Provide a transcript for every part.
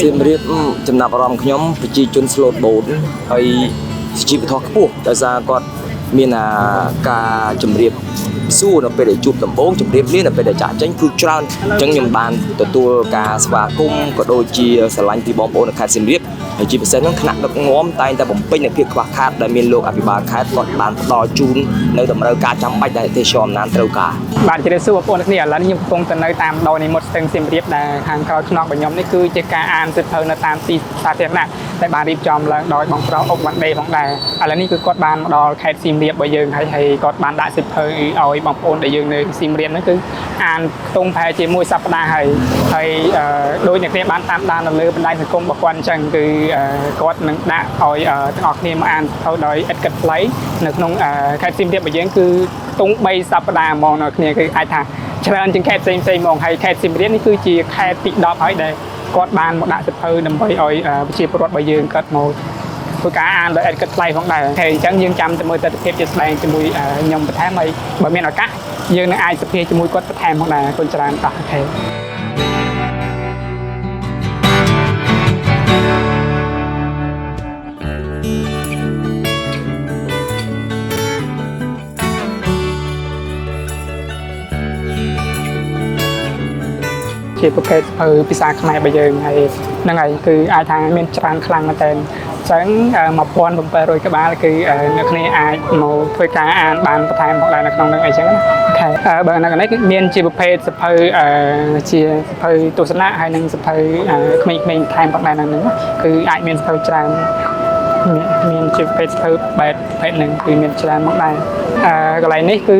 Siem Reap ចំណាប់អារម្មណ៍ខ្ញុំប្រជាជន slot boat ហើយជីវធម៌ខ្ពស់ដោយសារគាត់មានការជំរាបសួរនៅពេលដែលជួបដំបូងជំរាបលានៅពេលដែលចាក់ចេញគឺច្រើនអញ្ចឹងខ្ញុំបានទទួលការស្វាគមន៍ក៏ដូចជាស្រឡាញ់ពីបងប្អូននៅខេត្តសៀមរាបហើយជាពិសេសហ្នឹងថ្នាក់ដឹកនាំតែងតែបំពេញនូវភាពខ្វះខាតដែលមានលោកអភិបាលខេត្តគាត់បានផ្ដល់ជូននៅតម្រូវការចាំបាច់ដែលទេសចរអំណាចត្រូវការបាទជម្រាបសួរបងប្អូនគ្នាឥឡូវនេះខ្ញុំកំពុងទៅនៅតាមដងនៃមាត់ស្ទឹងសៀមរាបដែលខាងក្រោយខ្នងរបស់ខ្ញុំនេះគឺជាការអានសិទ្ធិនៅតាមទីសាធារណៈដែលបានរៀបចំឡើងដោយបងប្រុសអុកវ៉ាន់ដេផងដែរឥឡូវនេះគឺគាត់បានមកដល់ខេត្តសៀមរាបរបស់យើងហើយគាត់បានដាក់សិទ្ធិឲ្យបងប្អូនដែលយើងនៅសៀមរាបហ្នឹងគឺអានខ្ទង់ប្រហែលជាមួយសប្តាហ៍ហើយដោយអ្នកគ្នាបានតាមដាននៅលើបណ្ដាញសង្គមរបស់គាត់អញ្ចឹងគឺគាត់នឹងដាក់ឲ្យទាំងអស់គ្នាមកអានសិទ្ធិដោយឥតគិតថ្លៃនៅក្នុងខេត្តសៀមរាបរបស់យើងគឺខ្ទង់3សប្តាហ៍ហ្មងនៅគ្នាគឺអាចថាច្រើនជាងខេត្តផ្សេងហ្មងហើយខេត្តសៀមរាបនេះគឺជាខេត្តទី10ហើយដែលគាត់បានមកដាក់សិទ្ធិដើម្បីឲ្យប្រជាពលរដ្ឋរបស់យើងគាត់មកធ្វើការអានដោយឥតគិតថ្លៃផងដែរហើយអញ្ចឹងយើងចាំទៅមើលទស្សនវិជ្ជាស្ដែងជាមួយខ្ញុំបន្ថែមហើយបើមានឱកាសយើងនឹងអាចសភាជាមួយគាត់បន្ថែមផងដែរគុណច្រើនតោះអូខេជាប្រភេទភាសាខ្មែររបស់យើងហើយហ្នឹងហើយគឺអាចថាមានច្រើនខ្លាំងមែនតើអញ្ចឹង1700ក្បាលគឺអ្នកគ្នាអាចមកធ្វើការអានបានបន្ថែមផងដែរនៅក្នុងនឹងអីចឹងណាអូខេបើនៅកន្លែងគឺមានជាប្រភេទសភៅជាសភៅទស្សនៈហើយនិងសភៅក្មេងៗបន្ថែមផងដែរនៅនឹងគឺអាចមានសភៅច្រើនមានជាប្រភេទសភៅបែបប្រភេទហ្នឹងគឺមានច្រើនមកដែរកន្លែងនេះគឺ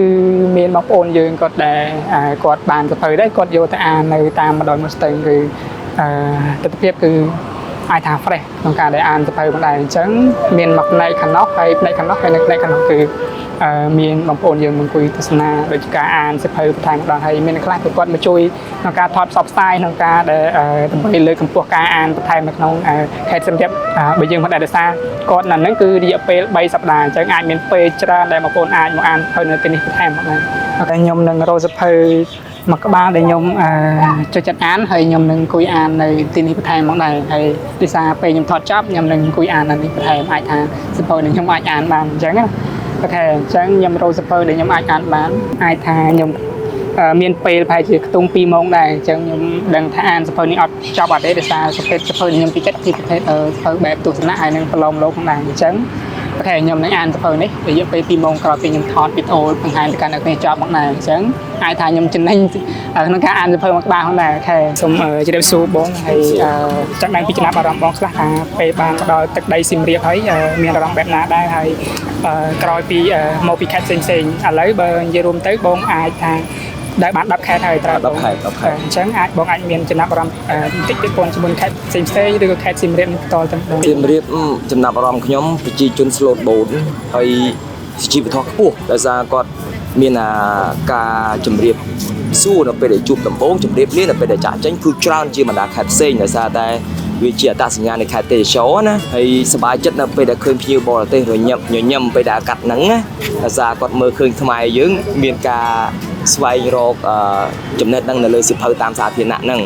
មានបងប្អូនយើងគាត់ដែលគាត់បានសភៅដែរគាត់យកទៅអាននៅតាមម្ដងមួយស្ទឹងគឺទស្សនវិជ្ជាគឺអាចថា fresh ក្នុងការដែលអានសភៅផងដែរអញ្ចឹងមានមួយផ្នែកខាងនោះហើយផ្នែកខាងនោះហើយនៅផ្នែកខាងនោះគឺមានបងប្អូនយើងអង្គុយទស្សនាដោយការអានសភៅបន្ថែមម្ដងហើយមានខ្លះគឺគាត់មកជួយក្នុងការថតផ្សព្វផ្សាយក្នុងការដែលដើម្បីលើកកម្ពស់ការអានបន្ថែមនៅក្នុងខេត្តសៀមរាបបើយើងមិនដែលសារគាត់នៅហ្នឹងគឺរយៈពេល3សប្តាហ៍អញ្ចឹងអាចមានពេលច្រើនដែលបងប្អូនអាចមកអានសភៅនៅទីនេះបន្ថែមផងដែរតែខ្ញុំនឹងរកសភៅមកក្បាលដែលខ្ញុំចូលចិត្តអានហើយខ្ញុំនឹងអង្គុយអាននៅទីនេះបន្ថែមមកដែរហើយដោយសារពេលខ្ញុំថតចប់ខ្ញុំនឹងអង្គុយអាននៅនេះបន្ថែមអាចថាសភៅនេះខ្ញុំអាចអានបានអញ្ចឹងណាអូខេអញ្ចឹងខ្ញុំរកសភៅដែលខ្ញុំអាចអានបានអាចថាខ្ញុំមានពេលប្រហែលជាខ្ទង់2ម៉ោងដែរអញ្ចឹងខ្ញុំដឹងថាអានសភៅនេះអត់ចប់អត់ទេដោយសារប្រភេទសភៅខ្ញុំទីចិត្តជាប្រភេទសភៅបែបទស្សនៈហើយនឹងប្រឡងលោកផងដែរអញ្ចឹងអូខេខ្ញុំនឹងអានសភៅនេះរយៈពេល2ម៉ោងក្រោយពីខ្ញុំថតវីដេអូបង្ហាញទៅកាន់អ្នកគ្នាចប់មកដែរអញ្ចឹងអាចថាខ្ញុំចំណេញក្នុងការអានសភៅមកក្បាលផងដែរអូខេសូមជម្រាបសួរបងហើយចង់ដឹងពីចំណាប់អារម្មណ៍បងខ្លះថាពេលបានមកដល់ទឹកដីសៀមរាបហើយមានអារម្មណ៍បែបណាដែរហើយក្រោយពីមកពីខេត្តផ្សេងៗឥឡូវបើនិយាយរួមទៅបងអាចថាដែលបាន10ខេត្តហើយត្រូវ10ខេត្តអញ្ចឹងបងអាចមានចំណាប់អារម្មណ៍បន្តិចទៀតប៉ុនជាមួយខេត្តផ្សេងឬក៏ខេត្តសៀមរាបនេះតទៅសៀមរាបចំណាប់អារម្មណ៍ខ្ញុំប្រជាជន slot boat ហើយជីវធម៌ខ្ពស់ដោយសារគាត់មានការជំរាបសួរនៅពេលដែលជួបដំបូងជំរាបលានៅពេលដែលចាក់ចេញគឺច្រើនជាបណ្ដាខេត្តផ្សេងដោយសារតែវាជាអត្តសញ្ញាណនៃខេត្តទេសចរណាហើយសប្បាយចិត្តនៅពេលដែលឃើញភ្ញៀវបរទេសរញ៉ាំញញឹមពេលដែលកាត់ហ្នឹងណាដោយសារគាត់មើលឃើញខ្មែរយើងមានការស្វែងរកចំណេះដឹងនៅលើសៀវភៅតាមសាធារណៈហ្នឹង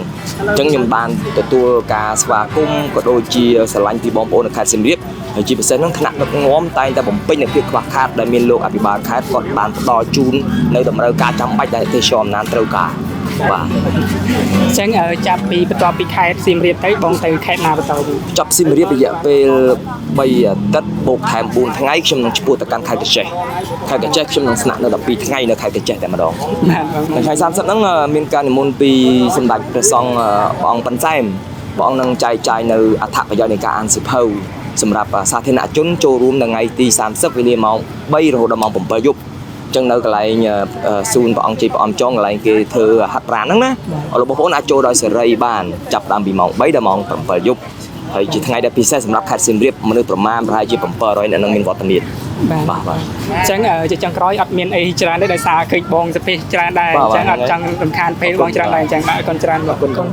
អញ្ចឹងខ្ញុំបានទទួលការស្វាគមន៍ក៏ដូចជាស្រឡាញ់ពីបងប្អូននៅខេត្តសៀមរាបហើយជាពិសេសហ្នឹងថ្នាក់ដឹកនាំតែងតែបំពេញនូវភាពខ្វះខាតដែលមានលោកអភិបាលខេត្តគាត់បានផ្ដល់ជូននៅតម្រូវការចាំបាច់ដែលទេសចរអំណាចត្រូវការបាទអញ្ចឹងចាប់ពីបន្ទាប់ពីខេត្តសៀមរាបទៅបងទៅខេត្តណាបន្តទៀតចប់សៀមរាបរយៈពេល3អាទិត្យបូកថែម4ថ្ងៃខ្ញុំនឹងឆ្ពោះទៅកាន់ខេត្តកញ្ចេះខ្ញុំនឹងស្នាក់នៅ12ថ្ងៃនៅខេត្តកញ្ចេះតែម្ដងថ្ងៃ30ហ្នឹងមានការនិមន្តពីសម្ដេចព្រះសង្ឃព្រះអង្គប៉ិនសែមព្រះអង្គនឹងចែកចាយនៅអត្ថប្រយោជន៍នៃការអានសៀវភៅសម្រាប់សាធារណជនចូលរួមនៅថ្ងៃទី30វេលាម៉ោង3រហូតដល់ម៉ោង7យប់អញ្ចឹងនៅកន្លែងសួនព្រះអង្គជ័យព្រះអង្គចុងកន្លែងគេធ្វើហាត់ប្រាណហ្នឹងណាលោកបងប្អូនអាចចូលដោយសេរីបានចាប់ដើមពីម៉ោង3ដល់ម៉ោង7យប់ហើយជាថ្ងៃដែលពិសេសសម្រាប់ខេត្តសៀមរាបមនុស្សប្រមាណប្រហែលជា700អ្នកនឹងមានវត្តមានបាទអញ្ចឹងជាចុងក្រោយអត់មានអីច្រើនទេដោយសារឃើញបងសភាច្រើនដែរអញ្ចឹងអត់ចង់រំខានពេលបងច្រើនដែរអញ្ចឹងបាទអរគុណច្រើនអរគុណ